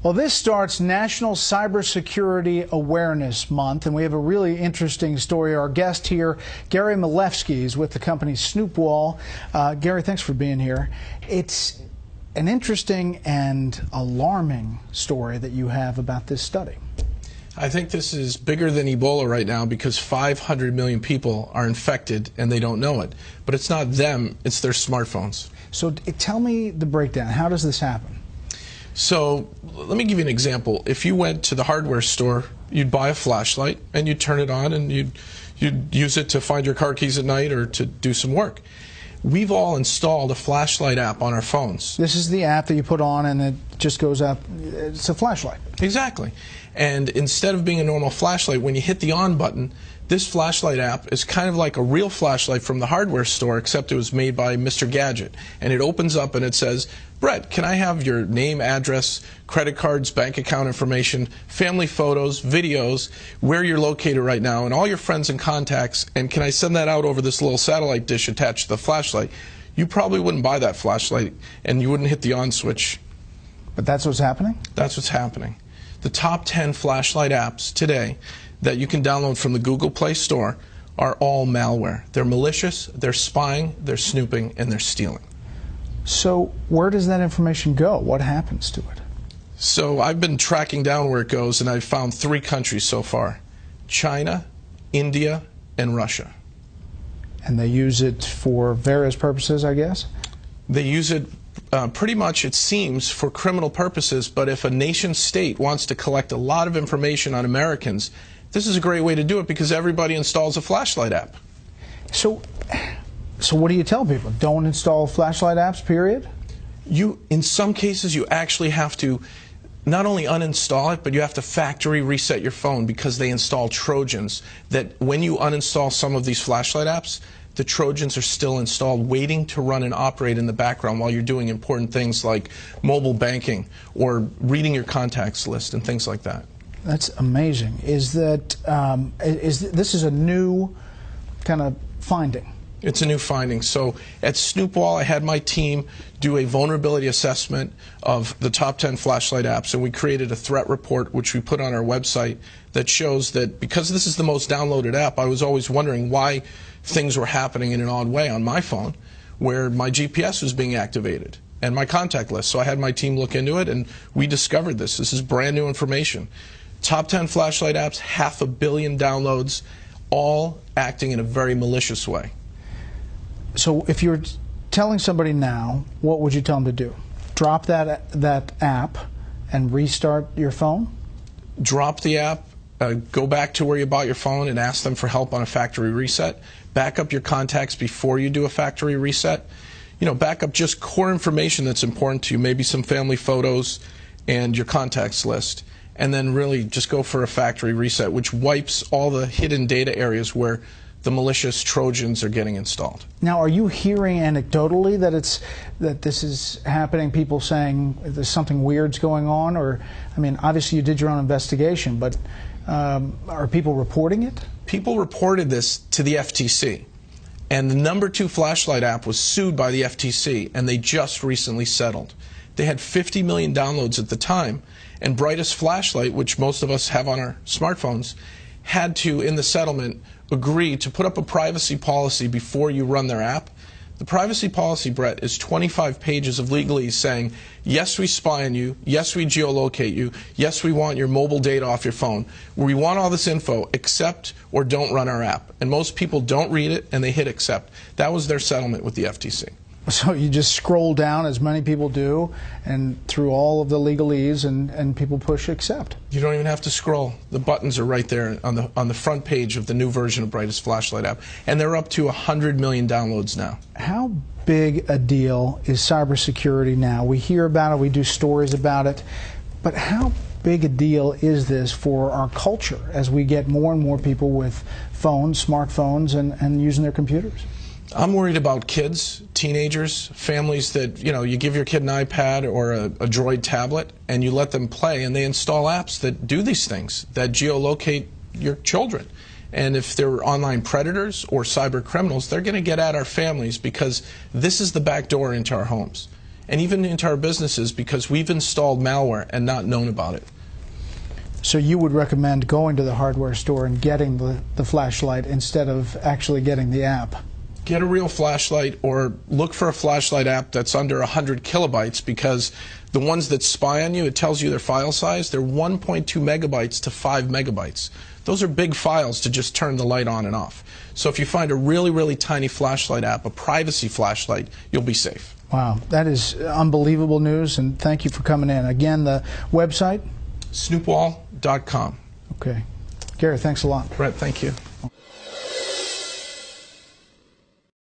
Well, this starts National Cybersecurity Awareness Month, and we have a really interesting story. Our guest here, Gary Milewski, is with the company Snoopwall. Gary, thanks for being here. It's an interesting and alarming story that you have about this study. I think this is bigger than Ebola right now because 500 million people are infected and they don't know it. But it's not them, it's their smartphones. So tell me the breakdown. How does this happen? So let me give you an example. If you went to the hardware store, you'd buy a flashlight and you'd turn it on and you'd use it to find your car keys at night or to do some work. We've all installed a flashlight app on our phones. This is the app that you put on and it just goes up. It's a flashlight. Exactly. And instead of being a normal flashlight, when you hit the on button, this flashlight app is kind of like a real flashlight from the hardware store, except it was made by Mr. Gadget. And it opens up and it says, Brett, can I have your name, address, credit cards, bank account information, family photos, videos, where you're located right now, and all your friends and contacts, and can I send that out over this little satellite dish attached to the flashlight? You probably wouldn't buy that flashlight, and you wouldn't hit the on switch. But that's what's happening? That's what's happening. The top 10 flashlight apps today that you can download from the Google Play Store are all malware. They're malicious, they're spying, they're snooping, and they're stealing. So where does that information go? What happens to it? So I've been tracking down where it goes, and I've found 3 countries so far: China, India, and Russia. And they use it for various purposes, I guess? They use it pretty much, it seems, for criminal purposes, but if a nation state wants to collect a lot of information on Americans, this is a great way to do it because everybody installs a flashlight app. So what do you tell people? Don't install flashlight apps, period? In some cases, you actually have to not only uninstall it, but you have to factory reset your phone because they install Trojans that when you uninstall some of these flashlight apps, the Trojans are still installed, waiting to run and operate in the background while you're doing important things like mobile banking or reading your contacts list and things like that. That's amazing. Is that this is a new kind of finding? It's a new finding. So at Snoopwall, I had my team do a vulnerability assessment of the top 10 flashlight apps, and we created a threat report, which we put on our website, that shows that because this is the most downloaded app, I was always wondering why things were happening in an odd way on my phone, where my GPS was being activated and my contact list. So I had my team look into it, and we discovered this. This is brand new information. Top 10 flashlight apps, 500 million downloads, all acting in a very malicious way. So if you're telling somebody now, what would you tell them to do? Drop that app and restart your phone? Drop the app, go back to where you bought your phone and ask them for help on a factory reset. Back up your contacts before you do a factory reset. Back up just core information that's important to you, maybe some family photos and your contacts list. And then really just go for a factory reset, which wipes all the hidden data areas where the malicious Trojans are getting installed. Now, are you hearing anecdotally that this is happening? People saying there's something weird's going on, or I mean, obviously you did your own investigation, but are people reporting it? People reported this to the FTC, and the #2 flashlight app was sued by the FTC, and they just recently settled. They had 50 million downloads at the time, and Brightest Flashlight, which most of us have on our smartphones, had to, in the settlement, agree to put up a privacy policy before you run their app. The privacy policy, Brett, is 25 pages of legalese saying, yes, we spy on you, yes, we geolocate you, yes, we want your mobile data off your phone. We want all this info, accept or don't run our app. And most people don't read it, and they hit accept. That was their settlement with the FTC. So you just scroll down, as many people do, and through all of the legalese, and people push accept. You don't even have to scroll. The buttons are right there on the front page of the new version of Brightest Flashlight app, and they're up to 100 million downloads now. How big a deal is cybersecurity now? We hear about it, we do stories about it, but how big a deal is this for our culture as we get more and more people with phones, smartphones, and using their computers? I'm worried about kids, teenagers, families that, you give your kid an iPad or a Droid tablet and you let them play, and they install apps that do these things, that geolocate your children. And if they're online predators or cyber criminals, they're going to get at our families because this is the back door into our homes. and even into our businesses because we've installed malware and not known about it. So you would recommend going to the hardware store and getting the flashlight instead of actually getting the app? Get a real flashlight, or look for a flashlight app that's under 100 kilobytes, because the ones that spy on you, it tells you their file size, they're 1.2 megabytes to 5 megabytes. Those are big files to just turn the light on and off. So if you find a really, really tiny flashlight app, a privacy flashlight, you'll be safe. Wow, that is unbelievable news, and thank you for coming in. Again, the website? Snoopwall.com. Okay. Gary, thanks a lot. Brett, thank you.